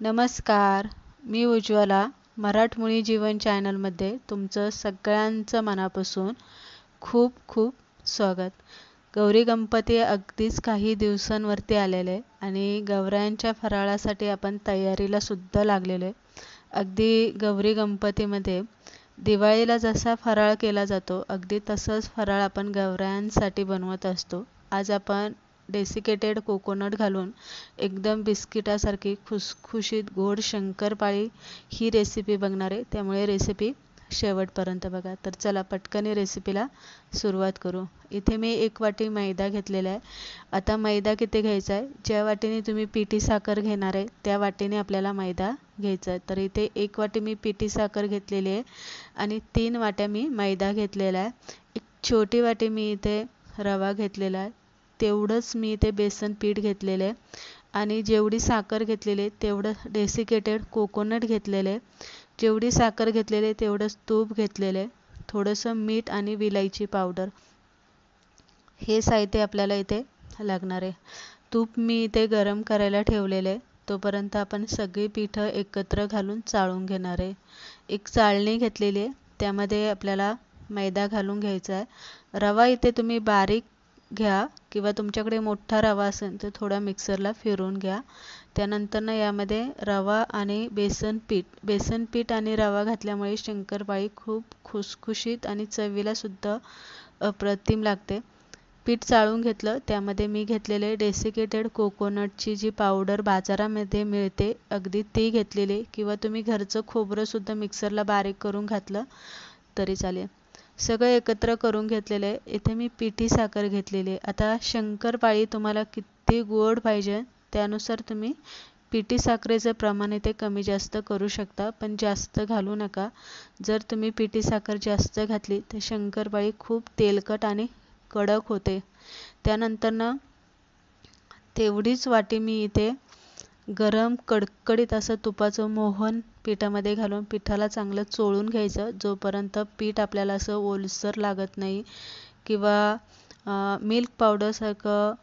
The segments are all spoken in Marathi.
नमस्कार, मी उज्ज्वला. मराठमोळी जीवन चॅनलमध्ये तुमचं सगळ्यांचं मनापासून खूप खूप स्वागत. गौरी गणपती अगदीच काही दिवसांवरती आलेले आहे आणि गौरायांच्या फराळासाठी आपण तयारीला सुद्धा लागलेलो आहे. अगदी गौरी गणपतीमध्ये दिवाळीला जसा फराळ केला जातो अगदी तसंच फराळ आपण गौरायांसाठी बनवत असतो. आज आपण डेसिकेटेड कोकोनट घालून एकदम बिस्किटासारखी खुसखुशीत गोड शंकरपाळी ही रेसिपी बघणार आहे, त्यामुळे रेसिपी शेवटपर्यंत बघा. तर चला पटकन रेसिपीला सुरुवात करू. इथे मी 1 वाटी मैदा घेतलेला आहे. आता मैदा किती घ्यायचा आहे, ज्या वाटीने तुम्ही पिठी साखर घेणार आहे त्या वाटीने आपल्याला मैदा घ्यायचा आहे. तर इथे 1 वाटी मी पिठी साखर घेतलेली आहे आणि 3 वाट्या मी मैदा घेतलेला आहे. एक छोटी वाटी मी इथे रवा घेतलेला आहे. तेवढंच मी इथे बेसन पीठ घेतलेलं आहे आणि जेवढी साखर घेतलेली आहे तेवढं डेसिकेटेड कोकोनट घेतलेलं आहे. जेवढी साखर घेतलेली आहे तेवढंच तूप घेतलेलं आहे. थोडंसं मीठ आणि विलायची पावडर हे साहित्य आपल्याला इथे लागणार आहे. तूप मी इथे गरम करायला ठेवलेलं आहे. तोपर्यंत आपण सगळी पिठं एकत्र घालून चाळून घेणार आहे. एक चाळणी घेतलेली आहे, त्यामध्ये आपल्याला मैदा घालून घ्यायचा आहे. रवा इथे तुम्ही बारीक घ्या किंवा तुमच्याकडे मोठा रवा असेल तर थोडा मिक्सरला फिरवून घ्या. त्यानंतर यामध्ये रवा आणि बेसन पीठ आणि रवा घातल्यामुळे शंकरपाळी खूप खुसखुशीत आणि चवीला सुद्धा अप्रतिम लागते. पीठ चाळून घेतलं, त्यामध्ये मी घेतलेले डेसिकेटेड कोकोनटची जी पावडर बाजारामध्ये मिळते अगदी ती घेतलेली, किंवा तुम्ही घरचं खोबरं सुद्धा मिक्सरला बारीक करून घातलं तरी चालेल. सगळं एकत्र करून घेतलेलं आहे. इथे मी पिठी साखर घेतलेली आहे. आता शंकरपाळी तुम्हाला किती गोड पाहिजे त्यानुसार तुम्ही पिठी साखरेचं प्रमाण इथे कमी जास्त करू शकता, पण जास्त घालू नका. जर तुम्ही पिठी साखर जास्त घातली तर शंकरपाळी खूप तेलकट आणि कडक होते. त्यानंतर तेवढीच वाटी मी इथे गरम कडकडीत असं तुपाचं मोहन पिठामध्ये घालून पिठाला चांगलं चोळून घ्यायचं, जोपर्यंत पीठ आपल्याला असं ओलसर लागत नाही किंवा मिल्क पावडरसारखं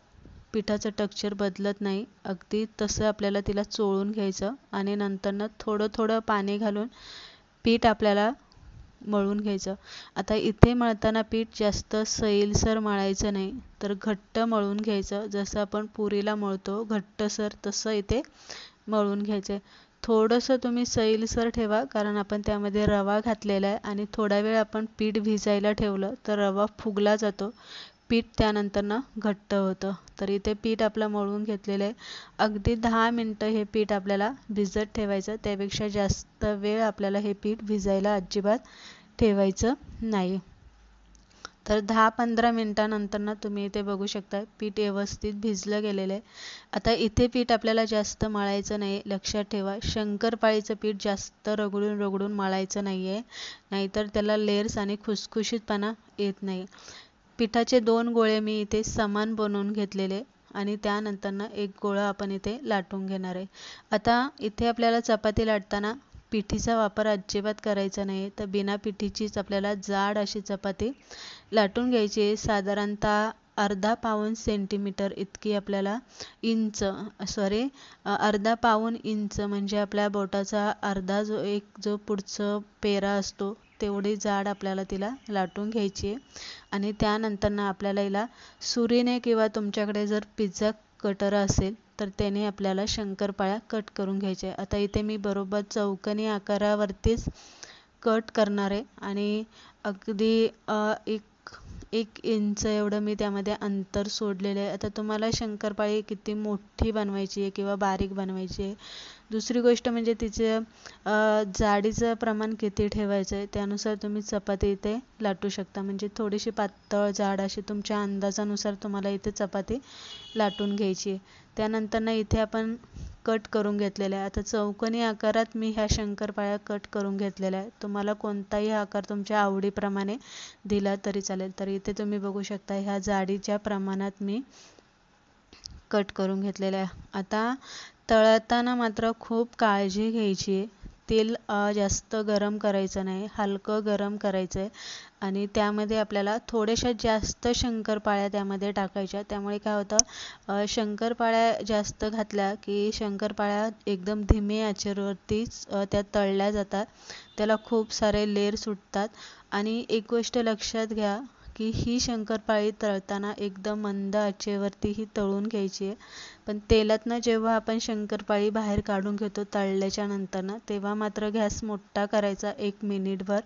पिठाचं टेक्स्चर बदलत नाही. अगदी तसं आपल्याला तिला चोळून घ्यायचं आणि नंतर थोडं थोडं पाणी घालून पीठ आपल्याला मळून घ्यायचं. आता इथे मळताना पीठ जास्त सैलसर मळायचं नाही, तर घट्ट मळून घ्यायचं. जसं आपण पुरीला मळतो घट्टसर, तसं इथे मळून घ्यायचं. थोडंसं तुम्ही सैलसर ठेवा, कारण आपण त्यामध्ये रवा घातलेला आहे आणि थोडा वेळ आपण पीठ भिजायला ठेवलं तर रवा फुगला जातो, पीठ त्यानंतर घट्ट होतं. तर इथे पीठ आपलं मळून घेतलेलं आहे. अगदी 10 मिनटं हे पीठ आपल्याला भिजत ठेवायचं. त्यापेक्षा जास्त वेळ आपल्याला हे पीठ भिजायला अजिबात ठेवायचं नाही. तर 10-15 मिनटानंतर तुम्ही इथे बघू शकता पीठ व्यवस्थित भिजलं गेलेलं आहे. आता इथे पीठ आपल्याला जास्त मळायचं नाही. लक्षात ठेवा, शंकरपाळीचं पीठ जास्त रगडून मळायचं नाही आहे, नाहीतर त्याला लेयर्स आणि खुसखुशीतपणा येत नाही. पिठाचे 2 गोळे मी इथे समान बनवून घेतलेले आणि त्यानंतर एक गोळा आपण इथे लाटून घेणार आहे. आता इथे आपल्याला चपाती लाटताना पिठीचा वापर अजिबात करायचा नाही, तर बिना पिठीचीच आपल्याला जाड अशी चपाती लाटून घ्यायची आहे. साधारणतः अर्धा पाऊण सेंटीमीटर इतकी आपल्याला अर्धा पाऊण इंच म्हणजे आपल्या बोटाचा अर्धा जो पुढचं पेरा असतो तेवढी जाड आपल्याला तिला लाटून घ्यायची आहे. आणि त्यानंतर आपल्याला हिला सुरीने किंवा तुमच्याकडे जर पिझ्झा कटर असेल तर त्याने आपल्याला शंकरपाळ्या कट करून घ्यायच्या. आता इथे मी बरोबर चौकोनी आकारावरतीच कट करणार आहे आणि अगदी 1 इंच एवढं मी त्यामध्ये अंतर सोडलेलं आहे. आता तुम्हाला शंकरपाळी किती मोठी बनवायची आहे किंवा बारीक बनवायची आहे, दुसरी गोष्ट म्हणजे तिचं जाडीचं प्रमाण किती ठेवायचं आहे त्यानुसार तुम्ही चपाती इथे लाटू शकता. म्हणजे थोडीशी पातळ जाड अशी तुमच्या अंदाजानुसार तुम्हाला इथे चपाती लाटून घ्यायची आहे. त्यानंतर इथे आपण कट करून घेतलेलं आहे. आता चौकोनी आकारात मी ह्या शंकरपाळ्या कट करून घेतलेल्या आहे. तुम्हाला कोणताही आकार तुमच्या आवडीप्रमाणे दिला तरी चालेल. तर इथे तुम्ही बघू शकता ह्या जाडीच्या प्रमाणात मी कट करून घेतलेल्या आहे. आता तळताना मात्र खूप काळजी घ्यायची आहे. तेल जास्त गरम करायचं नाही, हलकं गरम करायचं आहे आणि त्यामध्ये आपल्याला थोड्याशा जास्त शंकरपाळ्या त्यामध्ये टाकायच्या. त्यामुळे काय होतं, शंकरपाळ्या जास्त घातल्या की शंकरपाळ्या एकदम धीमे आचेवरतीच त्या तळल्या जातात, त्याला खूप सारे लेयर सुटतात. आणि एक गोष्ट लक्षात घ्या की ही शंकरपाळी तळताना एकदम मंद आचेवरती ही तळून घ्यायची आहे. पण तेलातनं जेव्हा आपण शंकरपाळी बाहेर काढून घेतो तळल्याच्या नंतरनं, तेव्हा मात्र गॅस मोठा करायचा, 1 मिनिटभर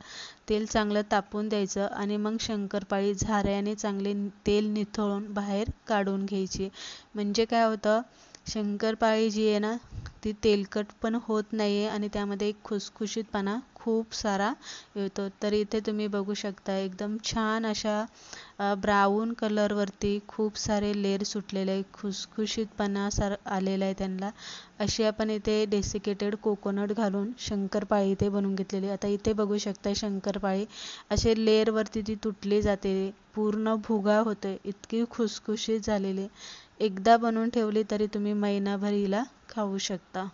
तेल चांगलं तापून द्यायचं आणि मग शंकरपाळी झाऱ्याने चांगले तेल निथळून बाहेर काढून घ्यायची. म्हणजे काय होतं, शंकरपाळी जी आहे ना ती तेलकट पण होत नाही आहे आणि त्यामध्ये एक खुसखुशीतपणा खूप सारा येतो. तर इथे तुम्ही बघू शकता एकदम छान अशा ब्राऊन कलरवरती खूप सारे लेयर सुटलेले आहे, खुसखुशीतपणा आलेला आहे त्यांना. अशी आपण इथे डेसिकेटेड कोकोनट घालून शंकरपाळी इथे बनवून घेतलेली. आता इथे बघू शकता शंकरपाळी असे लेयरवरती ती तुटली जाते, पूर्ण भुगा होतोय, इतकी खुसखुशीत झालेली. एकदा बनवून ठेवली तरी तुम्ही महिनाभर हिला खाऊ शकता.